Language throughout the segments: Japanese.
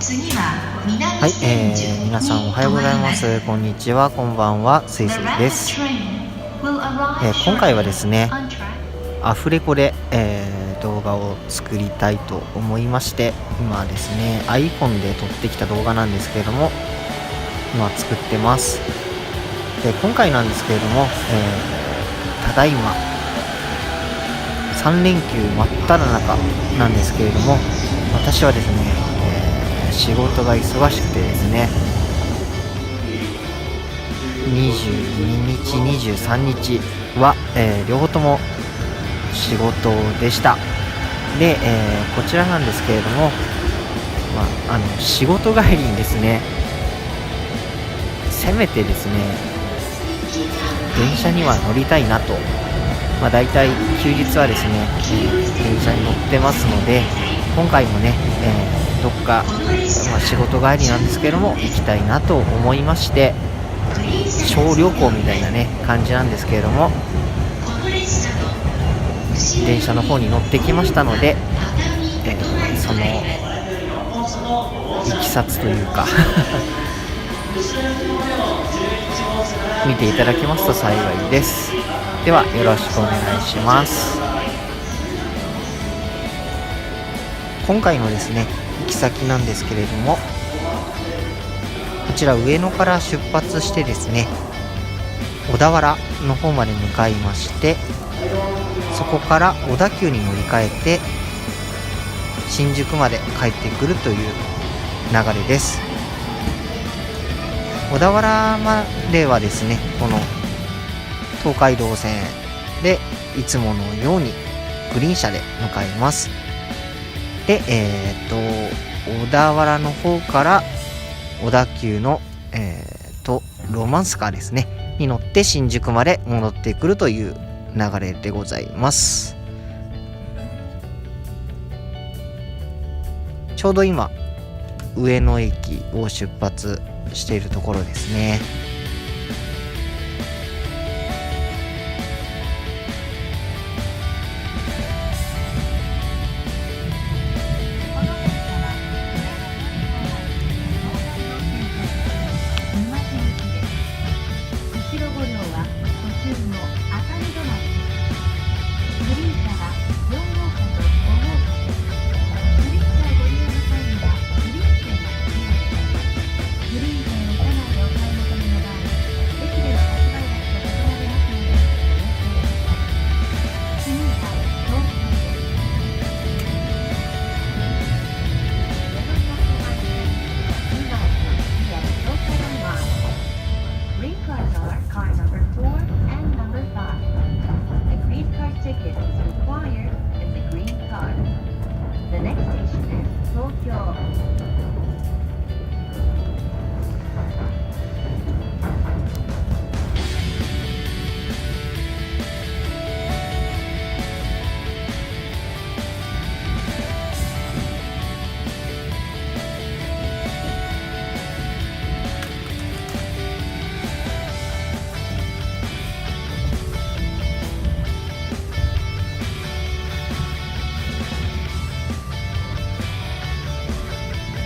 はい、皆さんおはようございます。こんにちは、こんばんは、すいすいです。今回はですね、アフレコで、動画を作りたいと思いまして、今ですね iPhone で撮ってきた動画なんですけれども、今作ってます。で、今回なんですけれども、ただいま3連休真っ只中なんですけれども、私はですね、仕事が忙しくてですね、22日23日は、両方とも仕事でした。で、こちらなんですけれども、仕事帰りにですね、せめてですね電車には乗りたいなと、だいたい休日はですね、電車に乗ってますので、今回もね、どっか、仕事帰りなんですけども行きたいなと思いまして、小旅行みたいなね感じなんですけれども、電車の方に乗ってきましたので、そのいきさつというか見ていただけますと幸いです。ではよろしくお願いします。今回のですね行き先なんですけれども、こちら上野から出発してですね、小田原の方まで向かいまして、そこから小田急に乗り換えて新宿まで帰ってくるという流れです。小田原まではですね、この東海道線でいつものようにグリーン車で向かいます。で、小田原の方から小田急の、ロマンスカーですねに乗って新宿まで戻ってくるという流れでございます。ちょうど今上野駅を出発しているところですね。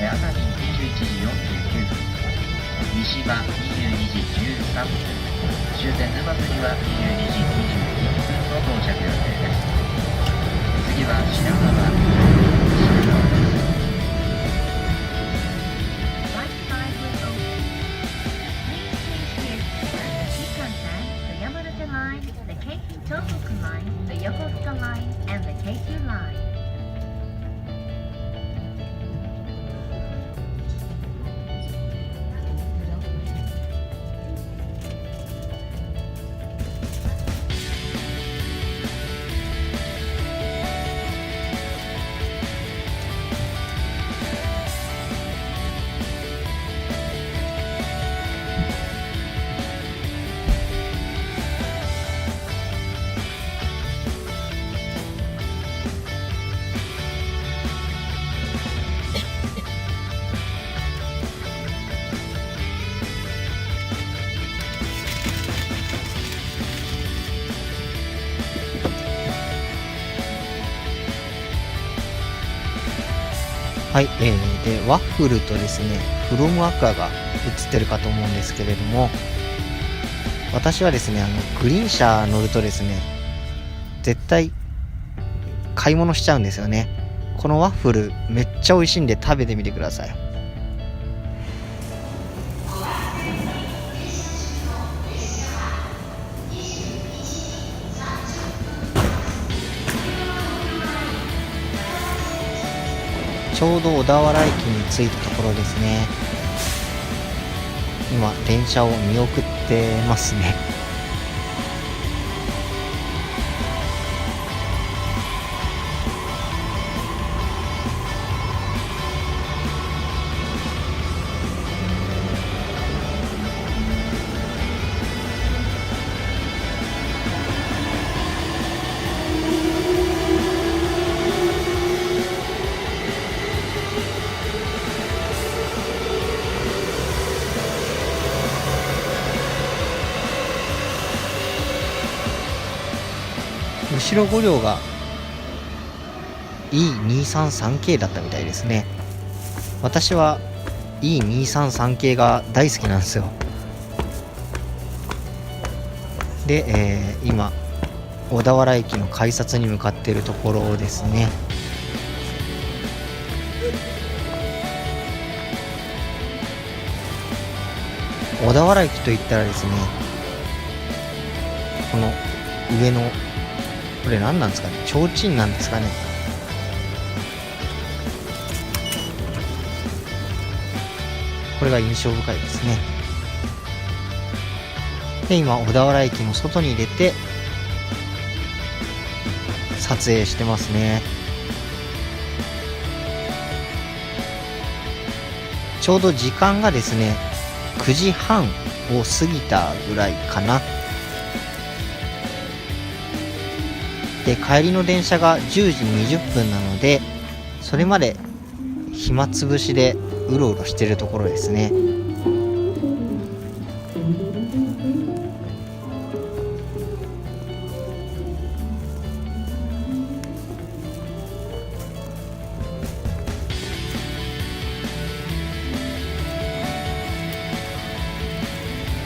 熱海21時49分、三島22時13分、終点沼津には22時21分の到着予定です。次は品川です。はい、でワッフルとですねフロムアクアが映ってるかと思うんですけれども、私はですねグリーン車乗るとですね絶対買い物しちゃうんですよね。このワッフルめっちゃ美味しいんで食べてみてください。ちょうど小田原駅に着いたところですね。今電車を見送ってますね。後ろ5両が E233 系だったみたいですね。私は E233 系が大好きなんですよ。で、今小田原駅の改札に向かっているところですね。小田原駅といったらですね、この上のこれ何なんですかね、提灯なんですかね。これが印象深いですね。で今小田原駅の外に出て撮影してますね。ちょうど時間がですね9時半を過ぎたぐらいかな。で帰りの電車が10時20分なので、それまで暇つぶしでうろうろしてるところですね。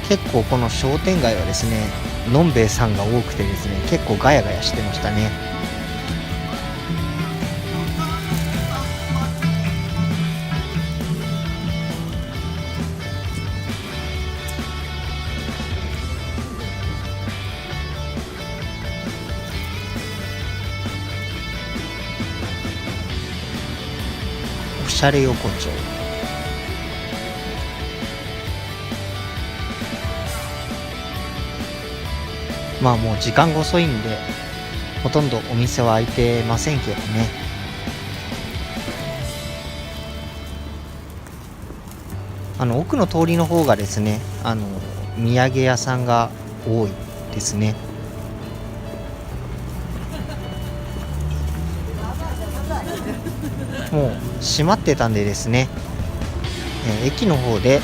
結構この商店街はですねのんべえさんが多くてですね、結構ガヤガヤしてましたね。おしゃれ横丁。まあもう時間が遅いんでほとんどお店は開いてませんけどね。奥の通りの方がですね土産屋さんが多いですね。もう閉まってたんでですね、駅の方で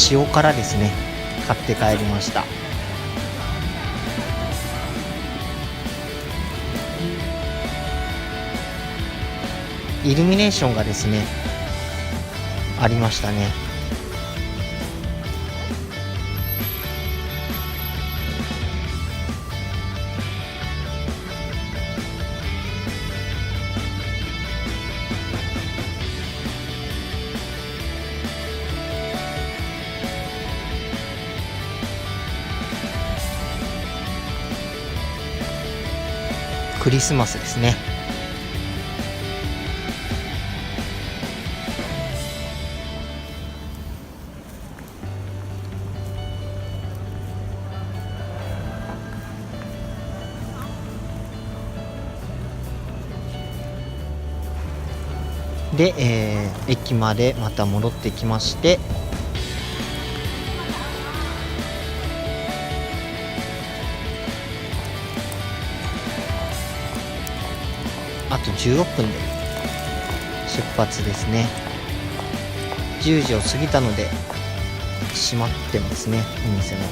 塩辛ですね買って帰りました。イルミネーションがですねありましたね。クリスマスですね。で、駅までまた戻ってきまして、あと16分で出発ですね。10時を過ぎたので閉まってますね、お店も。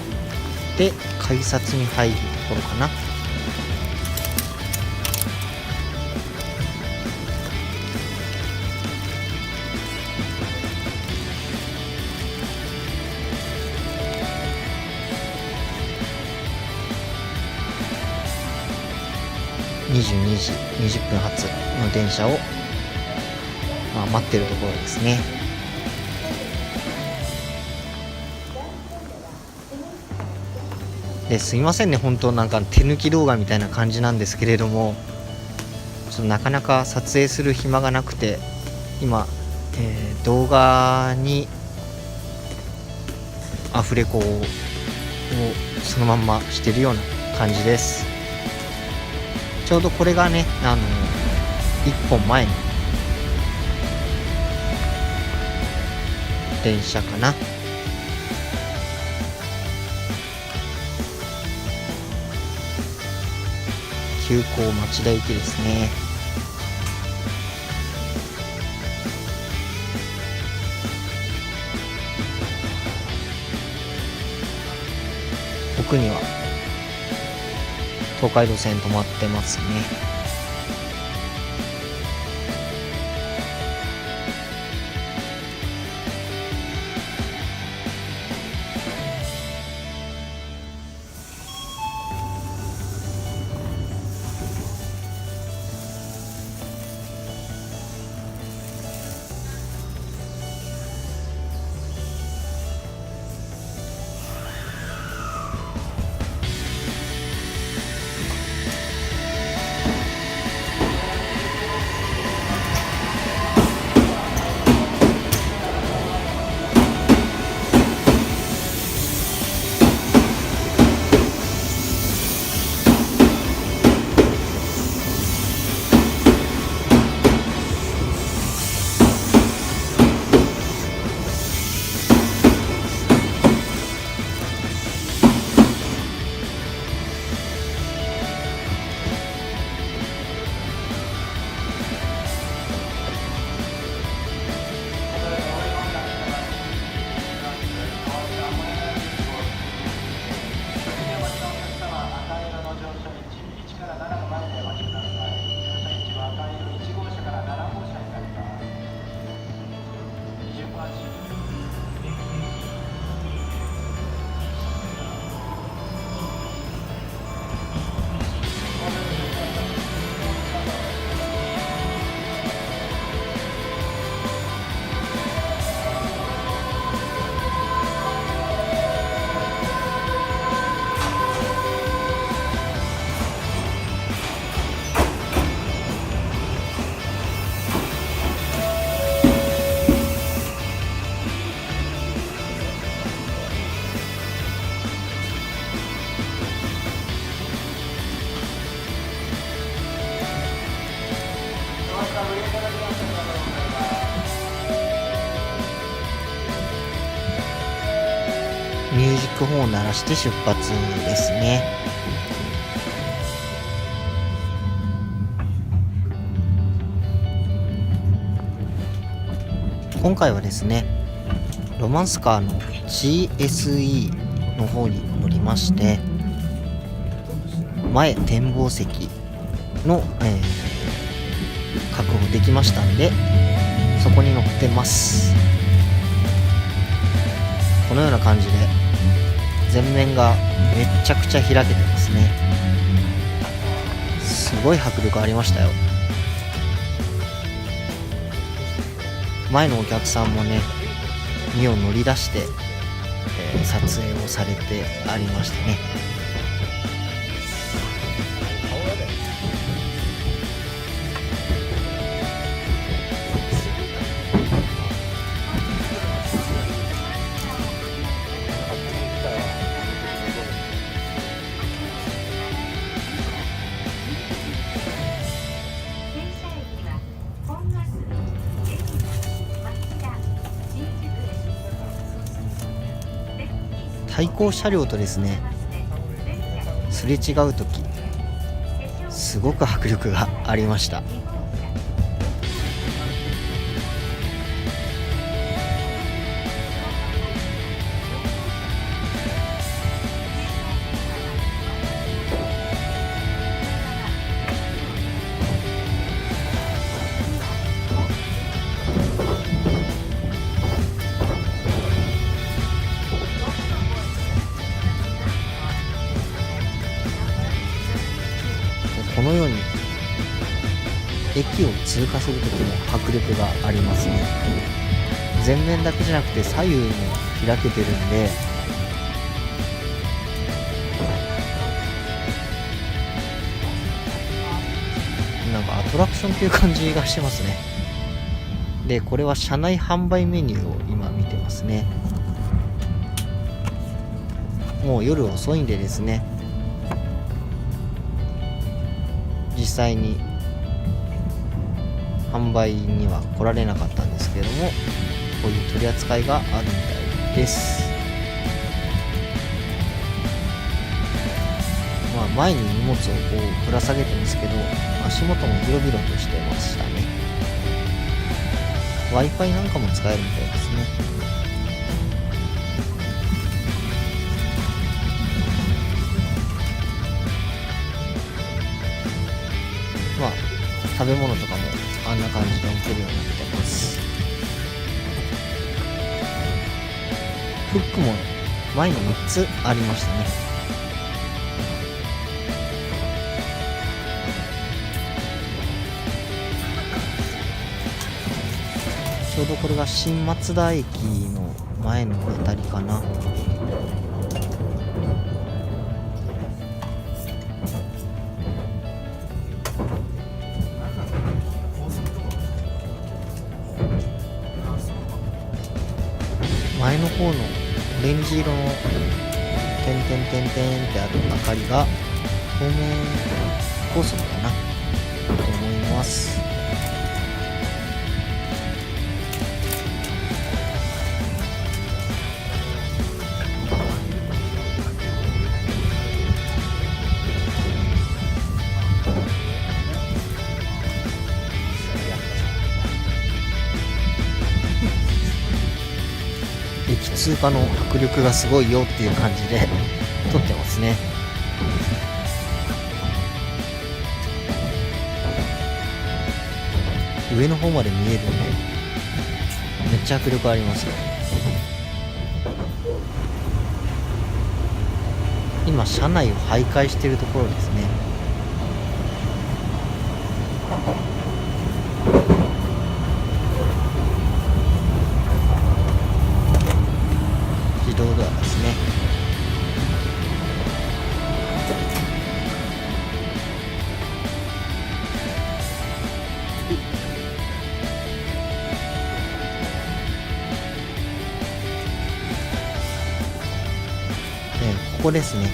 で改札に入るところかな。22時20分発の電車を、待ってるところですね。ですいませんね、本当なんか手抜き動画みたいな感じなんですけれども、ちょっとなかなか撮影する暇がなくて、今、動画にアフレコをそのまんましてるような感じです。ちょうどこれがね、1本前の電車かな。急行町田行きですね。奥には東海道線止まってますね。ミュージックホーンを鳴らして出発ですね。今回はですね、ロマンスカーの GSE の方に乗りまして、前展望席の、確保できましたんで、そこに乗ってます。このような感じで前面がめっちゃくちゃ開けてますね。すごい迫力ありましたよ。前のお客さんもね、2を乗り出して、撮影をされてありましたね。対向車両とですね、すれ違うとき、すごく迫力がありました。このように駅を通過する時も迫力がありますね。前面だけじゃなくて左右も開けてるんで、なんかアトラクションっていう感じがしてますね。でこれは車内販売メニューを今見てますね。もう夜遅いんでですね、実際に販売には来られなかったんですけれども、こういう取り扱いがあるみたいです。前に荷物をこうぶら下げてますけど、足元も広々としてましたね。 Wi-Fi なんかも使えるみたいですね。食べ物とかもあんな感じで置けるようになってます。フックも前に3つありましたね。ちょうどこれが新松田駅の前のあたりかな。前の方のオレンジ色の点々点々ってある明かりが東名高速かなと思います。駅通過の迫力がすごいよっていう感じで撮ってますね。上の方まで見えるんでめっちゃ迫力ありますよ。今車内を徘徊しているところですね。自動ドアですね。ここですね。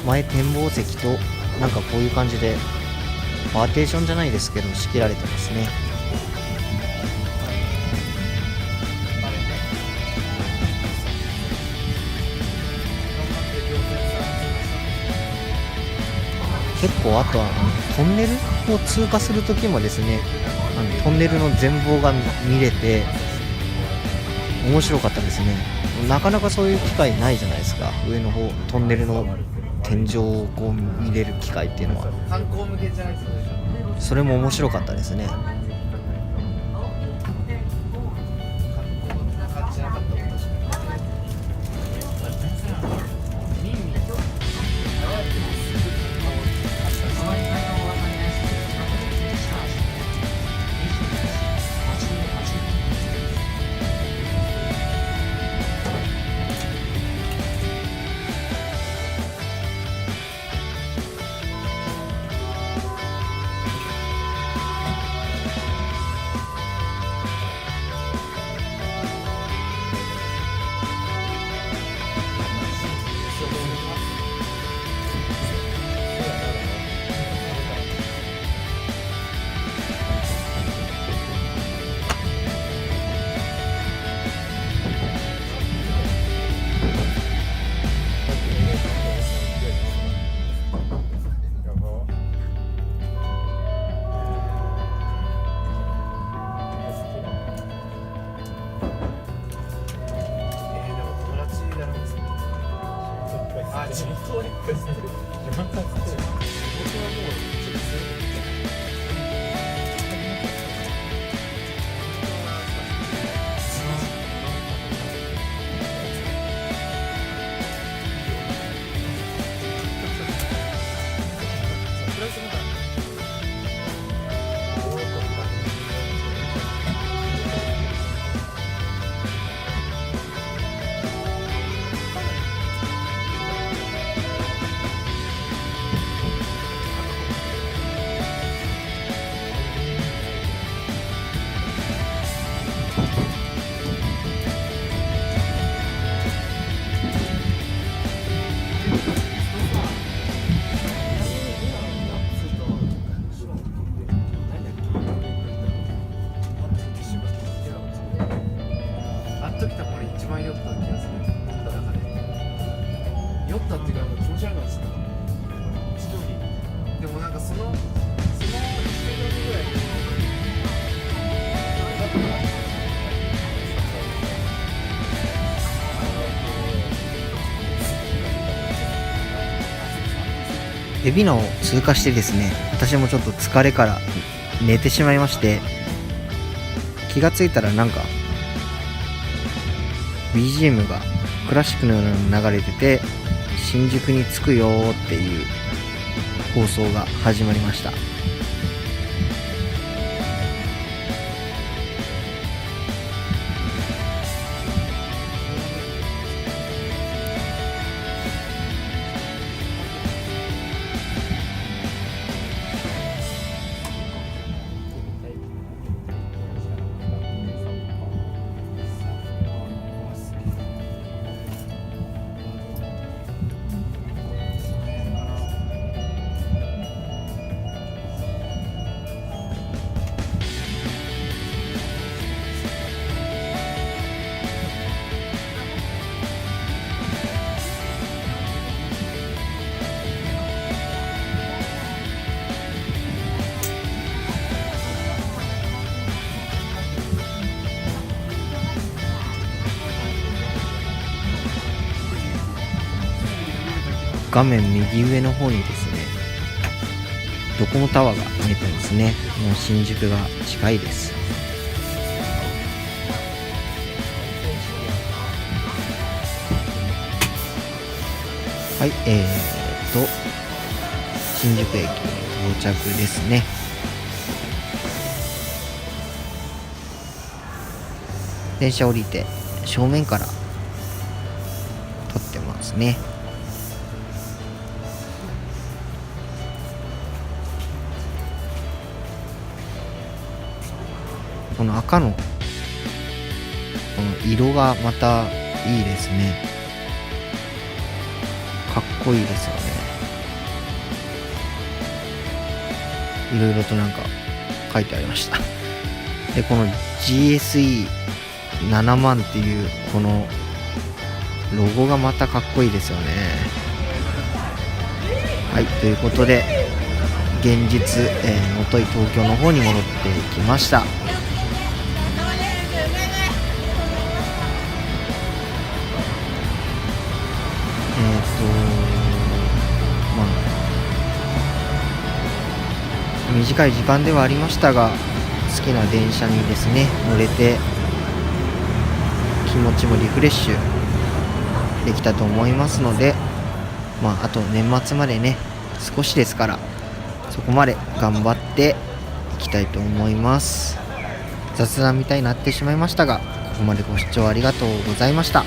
前展望席となんかこういう感じでパーテーションじゃないですけど仕切られてますね。結構あとはトンネルを通過する時もですね、トンネルの全貌が見れて面白かったですね。なかなかそういう機会ないじゃないですか。上の方トンネルの天井をこう見れる機会っていうのは。それも面白かったですね。一番酔った気がする。飲んだ中で酔ったっていうか、もう気持ち悪くなっちゃった。一人でもなんかその1週間後ぐらいに海老名を通過してですね、私もちょっと疲れから寝てしまいまして、気がついたらなんか BGM がクラシックのようなの流れてて、新宿に着くよっていう放送が始まりました。画面右上の方にですね、ドコモタワーが見えてますね。もう新宿が近いです。はい、新宿駅に到着ですね。電車降りて正面から撮ってますね。この赤のこの色がまたいいですね。かっこいいですよね。いろいろとなんか書いてありました。で、この GSE7 万っていうこのロゴがまたかっこいいですよね。はい、ということで現実、能登東京の方に戻ってきました。短い時間ではありましたが、好きな電車にですね乗れて気持ちもリフレッシュできたと思いますので、あと年末までね少しですから、そこまで頑張っていきたいと思います。雑談みたいになってしまいましたが、ここまでご視聴ありがとうございました。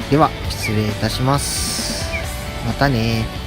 では失礼いたします。またね。